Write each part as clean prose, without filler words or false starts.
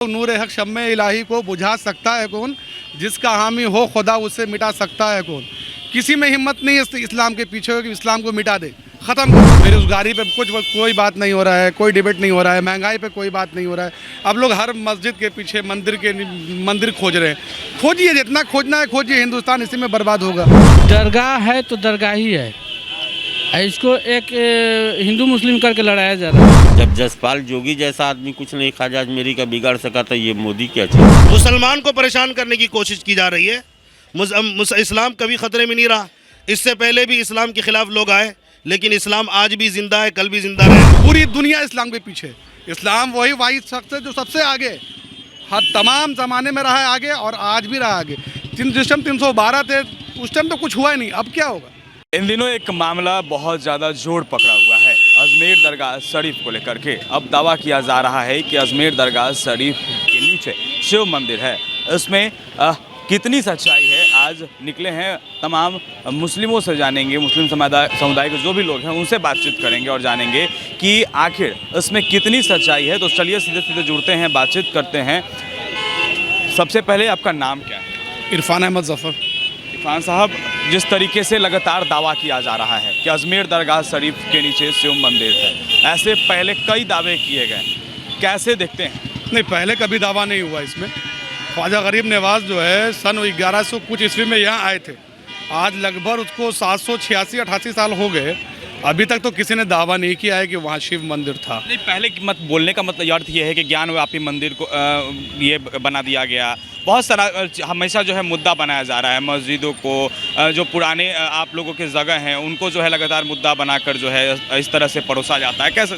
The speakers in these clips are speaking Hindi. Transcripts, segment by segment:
नूर हक शम्मे इलाही को बुझा सकता है कौन, जिसका हामी हो खुदा उसे मिटा सकता है कौन। किसी में हिम्मत नहीं है इस्लाम के पीछे हो कि इस्लाम को मिटा दे, ख़त्म कर। बेरोज़गारी पे कोई बात नहीं हो रहा है, कोई डिबेट नहीं हो रहा है, महंगाई पे कोई बात नहीं हो रहा है। अब लोग हर मस्जिद के पीछे मंदिर खोज रहे हैं। खोजिए, जितना खोजना है खोजिए, हिंदुस्तान इसी में बर्बाद होगा। दरगाह है तो दरगाह ही है, इसको एक हिंदू मुस्लिम करके लड़ाया जा रहा है। जब जसपाल जोगी जैसा आदमी कुछ नहीं ख्वाजा अजमेरी का बिगाड़ सका तो ये मोदी क्या चाहिए। मुसलमान को परेशान करने की कोशिश की जा रही है। इस्लाम कभी ख़तरे में नहीं रहा। इससे पहले भी इस्लाम के ख़िलाफ़ लोग आए, लेकिन इस्लाम आज भी ज़िंदा है, कल भी ज़िंदा रहे। पूरी दुनिया इस्लाम के पीछे। इस्लाम वही वाहिद शख्स है जो सबसे आगे हर तमाम ज़माने में रहा है आगे, और आज भी रहा आगे। जिस टाइम 312 थे उस टाइम तो कुछ हुआ ही नहीं, अब क्या होगा। इन दिनों एक मामला बहुत ज़्यादा जोर पकड़ा हुआ है अजमेर दरगाह शरीफ को लेकर के। अब दावा किया जा रहा है कि अजमेर दरगाह शरीफ के नीचे शिव मंदिर है, इसमें कितनी सच्चाई है। आज निकले हैं तमाम मुस्लिमों से जानेंगे, मुस्लिम समुदाय के जो भी लोग हैं उनसे बातचीत करेंगे और जानेंगे कि आखिर इसमें कितनी सच्चाई है। तो चलिए सीधे सीधे जुड़ते हैं, बातचीत करते हैं। सबसे पहले आपका नाम क्या है? इरफान अहमद ज़फ़र। इरफान साहब, जिस तरीके से लगातार दावा किया जा रहा है कि अजमेर दरगाह शरीफ के नीचे शिव मंदिर है, ऐसे पहले कई दावे किए गए, कैसे देखते हैं? नहीं, पहले कभी दावा नहीं हुआ इसमें। ख्वाजा गरीब नवाज़ जो है सन 1100 कुछ ईस्वी में यहाँ आए थे। आज लगभग उसको 786-88 साल हो गए, अभी तक तो किसी ने दावा नहीं किया है कि वहाँ शिव मंदिर था। नहीं, पहले मत बोलने का मतलब अर्थ ये है कि ज्ञानव्यापी मंदिर को ये बना दिया गया। बहुत सारा हमेशा जो है मुद्दा बनाया जा रहा है, मस्जिदों को, जो पुराने आप लोगों के जगह हैं उनको जो है लगातार मुद्दा बनाकर जो है इस तरह से परोसा जाता है। कैसे?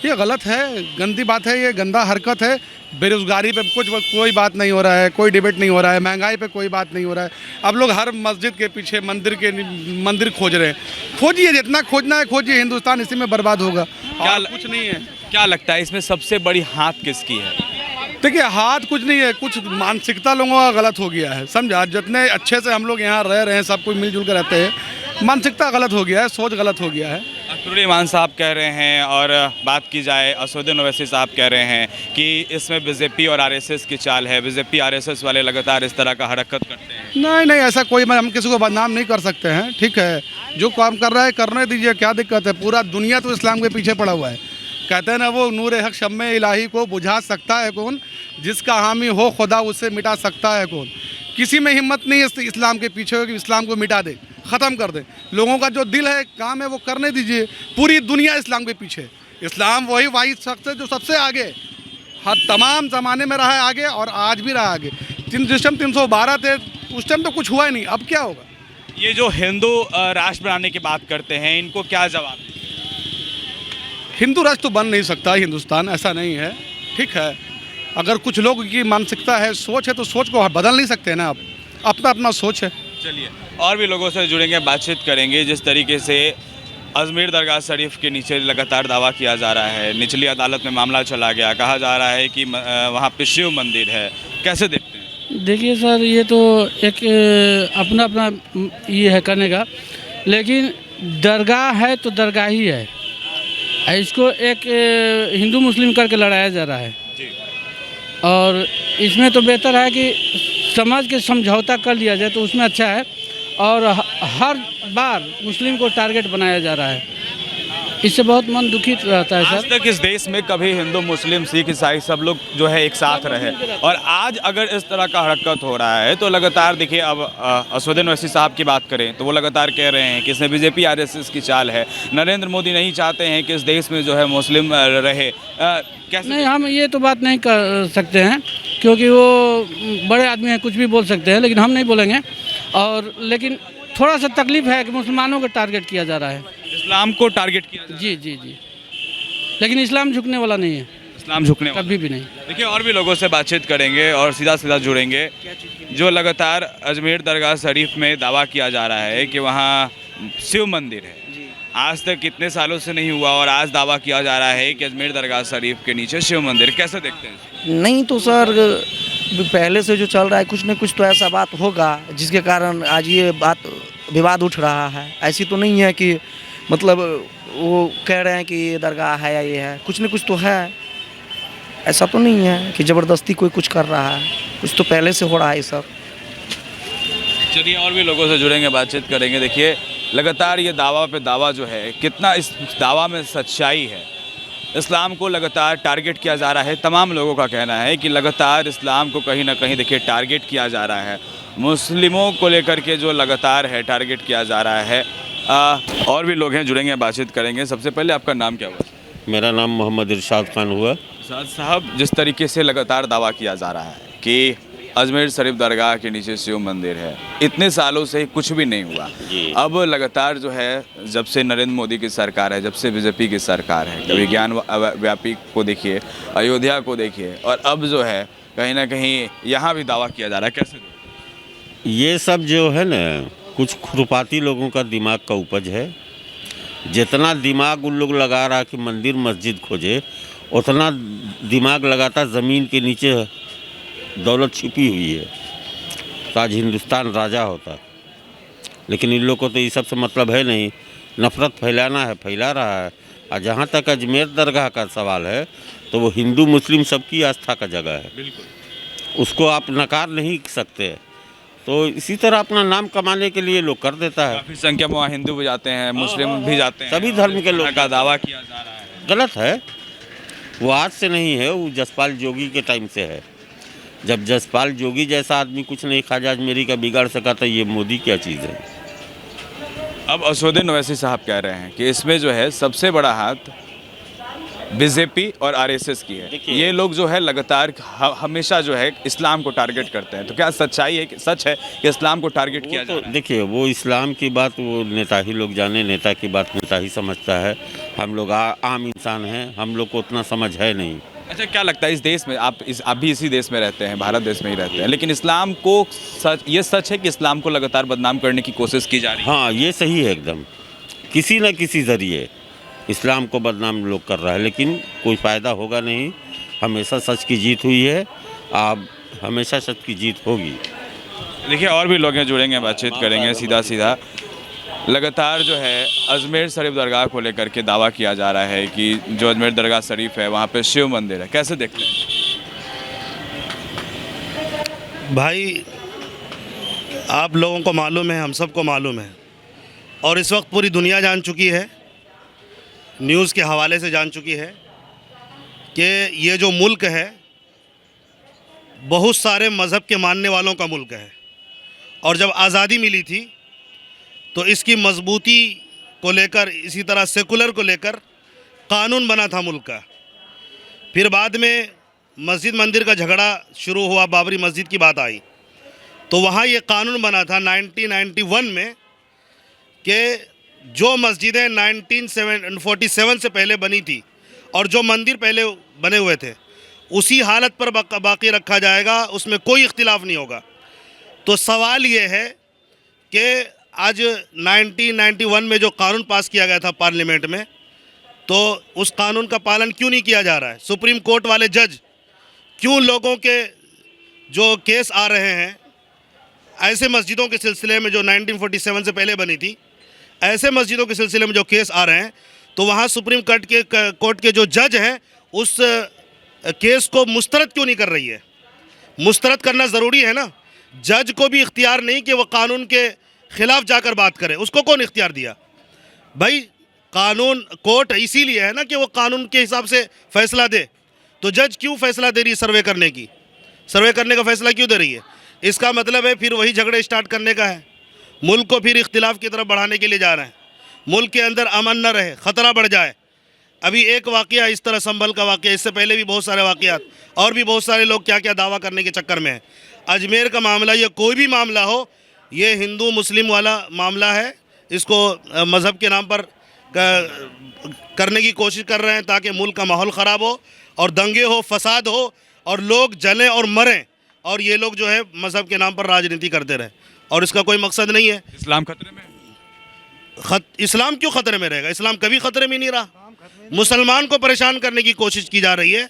ये गलत है, गंदी बात है, ये गंदा हरकत है। बेरोज़गारी पे कोई बात नहीं हो रहा है, कोई डिबेट नहीं हो रहा है, महंगाई पे कोई बात नहीं हो रहा है। अब लोग हर मस्जिद के पीछे मंदिर खोज रहे हैं। खोजिए, जितना खोजना है खोजिए, हिंदुस्तान इसी में बर्बाद होगा। क्या कुछ नहीं है। क्या लगता है इसमें सबसे बड़ी हाथ किसकी है? देखिए, हाथ कुछ नहीं है, कुछ मानसिकता लोगों का गलत हो गया है, समझा। जितने अच्छे से हम लोग यहाँ रह रहे हैं, सब कोई मिलजुल कर रहते हैं, मानसिकता गलत हो गया है, सोच गलत हो गया है। अख्तरुल ईमान साहब कह रहे हैं, और बात की जाए असदुद्दीन ओवैसी साहब कह रहे हैं कि इसमें बीजेपी और आरएसएस की चाल है। बीजेपी आरएसएस वाले लगातार इस तरह का हरकत करते हैं। नहीं, ऐसा कोई, हम किसी को बदनाम नहीं कर सकते हैं। ठीक है, जो काम कर रहा है करने दीजिए, क्या दिक्कत है। पूरा दुनिया तो इस्लाम के पीछे पड़ा हुआ है। कहते हैं ना, वो नूर हक शम्मे इलाही को बुझा सकता है कौन, जिसका हामी हो खुदा उसे मिटा सकता है कौन। किसी में हिम्मत नहीं है इस्लाम के पीछे हो कि इस्लाम को मिटा दे, ख़त्म कर दे। लोगों का जो दिल है, काम है, वो करने दीजिए। पूरी दुनिया इस्लाम के पीछे। इस्लाम वही वाहिद शख्स है जो सबसे आगे हर तमाम ज़माने में रहा है आगे, और आज भी रहा आगे। जिस टाइम 312 थे उस टाइम तो कुछ हुआ ही नहीं, अब क्या होगा। ये जो हिंदू राष्ट्र बनाने की बात करते हैं, इनको क्या जवाब? हिंदू राष्ट्र तो बन नहीं सकता हिंदुस्तान, ऐसा नहीं है। ठीक है, अगर कुछ लोग की मानसिकता है, सोच है, तो सोच को बदल नहीं सकते ना आप। अपना अपना सोच है। चलिए और भी लोगों से जुड़ेंगे, बातचीत करेंगे। जिस तरीके से अजमेर दरगाह शरीफ के नीचे लगातार दावा किया जा रहा है, निचली अदालत में मामला चला गया, कहा जा रहा है कि वहाँ पे शिव मंदिर है, कैसे देखते हैं? देखिए सर, ये तो एक अपना अपना ये है करने का, लेकिन दरगाह है तो दरगाह ही है, इसको एक हिंदू मुस्लिम करके लड़ाया जा रहा है। और इसमें तो बेहतर है कि समझ के समझौता कर लिया जाए, तो उसमें अच्छा है। और हर बार मुस्लिम को टारगेट बनाया जा रहा है, इससे बहुत मन दुखित रहता है। आज तक इस देश में कभी हिंदू मुस्लिम सिख ईसाई सब लोग जो है एक साथ रहे, और आज अगर इस तरह का हरकत हो रहा है तो लगातार देखिए, अब असदुद्दीन ओवैसी साहब की बात करें तो वो लगातार कह रहे हैं कि इसमें बीजेपी आरएसएस की चाल है। नरेंद्र मोदी नहीं चाहते हैं कि इस देश में जो है मुस्लिम रहे। कैसे? नहीं, हम ये तो बात नहीं कर सकते हैं, क्योंकि वो बड़े आदमी हैं, कुछ भी बोल सकते हैं, लेकिन हम नहीं बोलेंगे। और लेकिन थोड़ा सा तकलीफ है कि मुसलमानों को टारगेट किया जा रहा है, इस्लाम को टारगेट किया जा रहा है। जी। लेकिन इस्लाम झुकने वाला नहीं है, इस्लाम झुकने वाला कभी भी नहीं। देखिए और भी लोगों से बातचीत करेंगे और सीधा जुड़ेंगे। जो लगातार अजमेर दरगाह शरीफ में दावा किया जा रहा है कि वहाँ शिव मंदिर है, आज तक कितने सालों से नहीं हुआ, और आज दावा किया जा रहा है कि अजमेर दरगाह शरीफ के नीचे शिव मंदिर, कैसे देखते हैं? नहीं तो सर, पहले से जो चल रहा है कुछ न कुछ तो ऐसा बात होगा जिसके कारण आज ये बात विवाद उठ रहा है। ऐसी तो नहीं है कि मतलब वो कह रहे हैं कि ये दरगाह है या ये है, कुछ न कुछ तो है। ऐसा तो नहीं है कि ज़बरदस्ती कोई कुछ कर रहा है, कुछ तो पहले से हो रहा है ये सब। चलिए और भी लोगों से जुड़ेंगे, बातचीत करेंगे। देखिए लगातार ये दावा पे दावा जो है, कितना इस दावा में सच्चाई है। इस्लाम को लगातार टारगेट किया जा रहा है। तमाम लोगों का कहना है कि लगातार इस्लाम को कहीं ना कहीं देखिए टारगेट किया जा रहा है। मुस्लिमों को लेकर के जो लगातार है टारगेट किया जा रहा है। और भी लोग हैं, जुड़ेंगे, बातचीत करेंगे। सबसे पहले आपका नाम क्या हुआ? मेरा नाम मोहम्मद इरशाद खान हुआ। साहब, जिस तरीके से लगातार दावा किया जा रहा है कि अजमेर शरीफ दरगाह के नीचे शिव मंदिर है, इतने सालों से कुछ भी नहीं हुआ। अब लगातार जो है, जब से नरेंद्र मोदी की सरकार है, जब से बीजेपी की सरकार है, कभी ज्ञान व्यापी को देखिए, अयोध्या को देखिए, और अब जो है कहीं ना कहीं यहाँ भी दावा किया जा रहा है। कैसे? ये सब जो है ना, कुछ खुरपाती लोगों का दिमाग का उपज है। जितना दिमाग उन लोग लगा रहा कि मंदिर मस्जिद खोजे, उतना दिमाग लगाता ज़मीन के नीचे दौलत छिपी हुई है, तो आज हिंदुस्तान राजा होता। लेकिन इन लोगों को तो ये सब से मतलब है नहीं, नफ़रत फैलाना है, फैला रहा है। और जहाँ तक अजमेर दरगाह का सवाल है, तो वो हिंदू मुस्लिम सबकी आस्था का जगह है, बिल्कुल उसको आप नकार नहीं सकते। तो इसी तरह अपना नाम कमाने के लिए लोग कर देता है। काफ़ी संख्या में वहाँ हिंदू भी जाते हैं, मुस्लिम भी जाते हैं, सभी धर्म के लोग का दावा किया जा रहा है। गलत है। वो आज से नहीं है, वो जसपाल जोगी के टाइम से है। जब जसपाल जोगी जैसा आदमी कुछ नहीं ख्वाजा अजमेरी का बिगाड़ सका, तो ये मोदी क्या चीज़ है। अब असदुद्दीन ओवैसी साहब कह रहे हैं कि इसमें जो है सबसे बड़ा हाथ बीजेपी और आरएसएस की है। ये लोग जो है लगातार हमेशा जो है इस्लाम को टारगेट करते हैं। तो क्या सच्चाई है, सच है कि इस्लाम को टारगेट किया जा रहा है? देखिए, वो इस्लाम की बात वो नेता ही लोग जाने, नेता की बात नेता ही समझता है। हम लोग आम इंसान हैं, हम लोग को उतना समझ है नहीं। अच्छा, क्या लगता है इस देश में, आप भी इसी देश में रहते हैं, भारत देश में ही रहते हैं, लेकिन इस्लाम को ये सच है कि इस्लाम को लगातार बदनाम करने की कोशिश की जा रही है? हाँ, ये सही है एकदम। किसी न किसी ज़रिए इस्लाम को बदनाम लोग कर रहा है, लेकिन कोई फ़ायदा होगा नहीं। हमेशा सच की जीत हुई है, अब हमेशा सच की जीत होगी। देखिए और भी लोग हैं, जुड़ेंगे, बातचीत करेंगे। सीधा लगातार जो है अजमेर शरीफ दरगाह को लेकर के दावा किया जा रहा है कि जो अजमेर दरगाह शरीफ है वहाँ पे शिव मंदिर है। कैसे देखते हैं? भाई, आप लोगों को मालूम है, हम सबको मालूम है, और इस वक्त पूरी दुनिया जान चुकी है, न्यूज़ के हवाले से जान चुकी है कि ये जो मुल्क है बहुत सारे मज़हब के मानने वालों का मुल्क है। और जब आज़ादी मिली थी तो इसकी मजबूती को लेकर, इसी तरह सेकुलर को लेकर कानून बना था मुल्क का। फिर बाद में मस्जिद मंदिर का झगड़ा शुरू हुआ, बाबरी मस्जिद की बात आई, तो वहाँ ये कानून बना था 1991 में कि जो मस्जिदें 1947 से पहले बनी थी और जो मंदिर पहले बने हुए थे उसी हालत पर बाकी रखा जाएगा, उसमें कोई इख्तिलाफ नहीं होगा। तो सवाल ये है कि आज 1991 में जो कानून पास किया गया था पार्लियामेंट में, तो उस कानून का पालन क्यों नहीं किया जा रहा है? सुप्रीम कोर्ट वाले जज क्यों लोगों के जो केस आ रहे हैं ऐसे मस्जिदों के सिलसिले में जो 1947 से पहले बनी थी, ऐसे मस्जिदों के सिलसिले में जो केस आ रहे हैं, तो वहाँ सुप्रीम कोर्ट के जो जज हैं उस केस को मुस्तरद क्यों नहीं कर रही है? मुस्तरद करना ज़रूरी है ना। जज को भी इख्तियार नहीं कि वो कानून के ख़िलाफ़ जाकर बात करे, उसको कौन इख्तियार दिया? भाई, कानून कोर्ट इसीलिए है ना कि वो कानून के हिसाब से फ़ैसला दे। तो जज क्यों फ़ैसला दे रही है सर्वे करने की? सर्वे करने का फ़ैसला क्यों दे रही है? इसका मतलब है फिर वही झगड़े स्टार्ट करने का है, मुल्क को फिर इख्तिलाफ की तरफ बढ़ाने के लिए जा रहे हैं। मुल्क के अंदर अमन न रहे, ख़तरा बढ़ जाए। अभी एक वाक़या इस तरह संभल का वाक़या, इससे पहले भी बहुत सारे वाक़यात, और भी बहुत सारे लोग क्या क्या दावा करने के चक्कर में हैं। अजमेर का मामला, ये कोई भी मामला हो, ये हिंदू मुस्लिम वाला मामला है। इसको मज़हब के नाम पर करने की कोशिश कर रहे हैं ताकि मुल्क का माहौल ख़राब हो और दंगे हो, फसाद हो और लोग जलें और मरें, और ये लोग जो है मज़हब के नाम पर राजनीति करते रहें, और इसका कोई मकसद नहीं है। इस्लाम खतरे में? इस्लाम क्यों ख़तरे में रहेगा? इस्लाम कभी ख़तरे में नहीं रहा। मुसलमान को परेशान करने की कोशिश की जा रही है।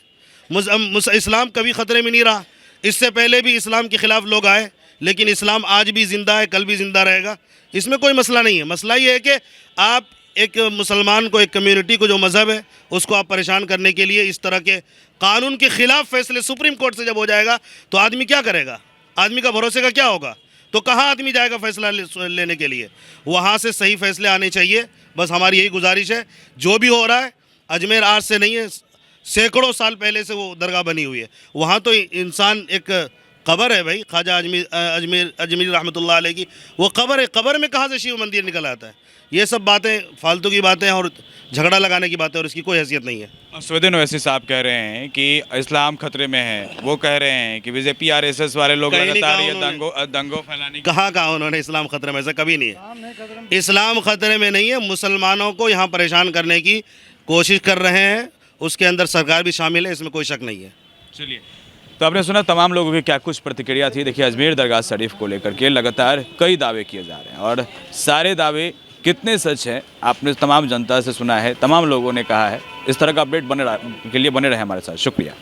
इस्लाम कभी ख़तरे में नहीं रहा। इससे पहले भी इस्लाम के ख़िलाफ़ लोग आए, लेकिन इस्लाम आज भी ज़िंदा है, कल भी ज़िंदा रहेगा। इसमें कोई मसला नहीं है। मसला ये है कि आप एक मुसलमान को, एक कम्युनिटी को जो मज़हब है उसको आप परेशान करने के लिए इस तरह के कानून के ख़िलाफ़ फैसले सुप्रीम कोर्ट से जब हो जाएगा तो आदमी क्या करेगा? आदमी का भरोसे का क्या होगा? तो कहाँ आदमी जाएगा फैसला लेने के लिए? वहाँ से सही फैसले आने चाहिए। बस हमारी यही गुजारिश है। जो भी हो रहा है, अजमेर आज से नहीं है, सैकड़ों साल पहले से वो दरगाह बनी हुई है। वहाँ तो इंसान एक कब्र है भाई, ख्वाजा अजमेरी रहमतुल्लाह अलैह की वो कब्र है। कब्र में कहाँ से शिव मंदिर निकल आता है? ये सब बातें फालतू की बातें हैं और झगड़ा लगाने की बातें, और इसकी कोई हैसियत नहीं है। असदुद्दीन ओवैसी साहब कह रहे हैं कि इस्लाम खतरे में है। वो कह रहे हैं कि बीजेपी आरएसएस वाले लोग कहीं नहीं लगातार कहा ये उन्होंने। दंगों फैलाने की। कहाँ कहा उन्होंने इस्लाम खतरे में? ऐसा कभी नहीं है। इस्लाम खतरे में नहीं है। मुसलमानों को यहाँ परेशान करने की कोशिश कर रहे हैं, उसके अंदर सरकार भी शामिल है, इसमें कोई शक नहीं है। चलिए, तो आपने सुना तमाम लोगों की क्या कुछ प्रतिक्रिया थी। देखिए, अजमेर दरगाह शरीफ को लेकर के लगातार कई दावे किए जा रहे हैं और सारे दावे कितने सच हैं आपने तमाम जनता से सुना है, तमाम लोगों ने कहा है। इस तरह का अपडेट के लिए बने रहे हमारे साथ। शुक्रिया।